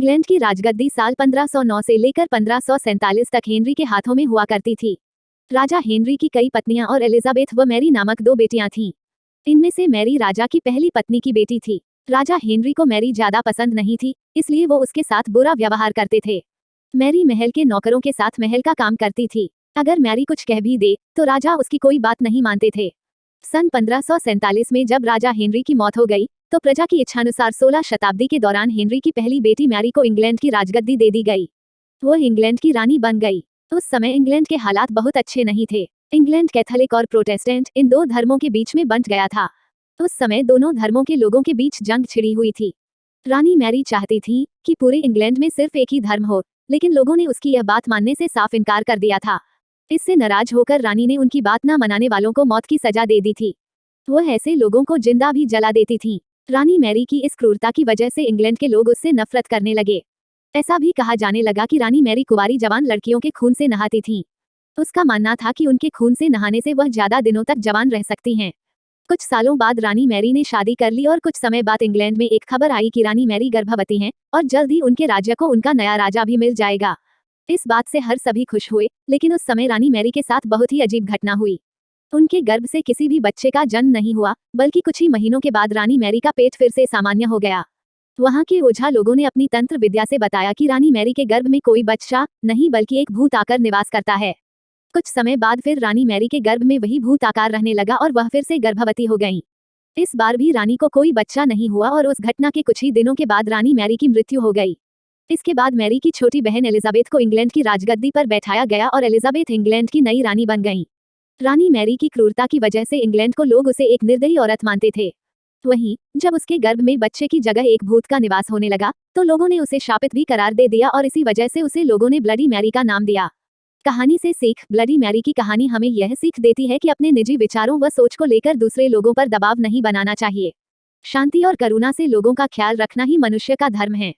England की राजगद्दी साल 1509 से लेकर 1547 तक हेनरी के हाथों में हुआ करती थी। राजा हेनरी की कई पत्नियां और एलिजाबेथ व मैरी नामक 2 बेटियां थीं। इनमें से मैरी राजा की पहली पत्नी की बेटी थी। राजा हेनरी को मैरी ज्यादा पसंद नहीं थी, इसलिए वो उसके साथ बुरा व्यवहार करते थे। मैरी महल के नौकरों के साथ महल का काम करती थी। अगर मैरी कुछ कह भी दे तो राजा उसकी कोई बात नहीं मानते थे। सन 1547 में जब राजा हेनरी की मौत हो गई तो प्रजा की इच्छानुसार 16 शताब्दी के दौरान हेनरी की पहली बेटी मैरी को इंग्लैंड की राजगद्दी दे दी गई। वो इंग्लैंड की रानी बन गई। उस समय इंग्लैंड के हालात बहुत अच्छे नहीं थे। इंग्लैंड कैथोलिक और प्रोटेस्टेंट इन 2 धर्मों के बीच में बंट गया था। उस समय दोनों धर्मों के लोगों के बीच जंग छिड़ी हुई थी। रानी मैरी चाहती थी कि पूरे इंग्लैंड में सिर्फ एक ही धर्म हो, लेकिन लोगों ने उसकी यह बात मानने से साफ इनकार कर दिया था। इससे नाराज होकर रानी ने उनकी बात न मनाने वालों को मौत की सजा दे दी थी। वह ऐसे लोगों को जिंदा भी जला देती थी। रानी मैरी की इस क्रूरता की वजह से इंग्लैंड के लोग उससे नफरत करने लगे। ऐसा भी कहा जाने लगा कि रानी मैरी कुंवारी जवान लड़कियों के खून से नहाती थीं। उसका मानना था कि उनके खून से नहाने से वह ज्यादा दिनों तक जवान रह सकती हैं। कुछ सालों बाद रानी मैरी ने शादी कर ली और कुछ समय बाद इंग्लैंड में एक खबर आई कि रानी मैरी गर्भवती हैं और जल्द ही उनके राज्य को उनका नया राजा भी मिल जाएगा। इस बात से हर सभी खुश हुए, लेकिन उस समय रानी मैरी के साथ बहुत ही अजीब घटना हुई। उनके गर्भ से किसी भी बच्चे का जन्म नहीं हुआ, बल्कि कुछ ही महीनों के बाद रानी मैरी का पेट फिर से सामान्य हो गया। वहां के ओझा लोगों ने अपनी तंत्र विद्या से बताया कि रानी मैरी के गर्भ में कोई बच्चा नहीं बल्कि एक भूत आकर निवास करता है। कुछ समय बाद फिर रानी मैरी के गर्भ में वही भूत आकार रहने लगा और वह फिर से गर्भवती हो गईं। इस बार भी रानी को कोई बच्चा नहीं हुआ और उस घटना के कुछ ही दिनों के बाद रानी मैरी की मृत्यु हो गई। इसके बाद मैरी की छोटी बहन एलिजाबेथ को इंग्लैंड की राजगद्दी पर बैठाया गया और एलिजाबेथ इंग्लैंड की नई रानी बन गईं। रानी मैरी की क्रूरता की वजह से इंग्लैंड को लोग उसे एक निर्दयी औरत मानते थे। वहीं जब उसके गर्भ में बच्चे की जगह एक भूत का निवास होने लगा तो लोगों ने उसे शापित भी करार दे दिया और इसी वजह से उसे लोगों ने ब्लडी मैरी का नाम दिया। कहानी से सीख। ब्लडी मैरी की कहानी हमें यह सीख देती है कि अपने निजी विचारों व सोच को लेकर दूसरे लोगों पर दबाव नहीं बनाना चाहिए। शांति और करुणा से लोगों का ख्याल रखना ही मनुष्य का धर्म है।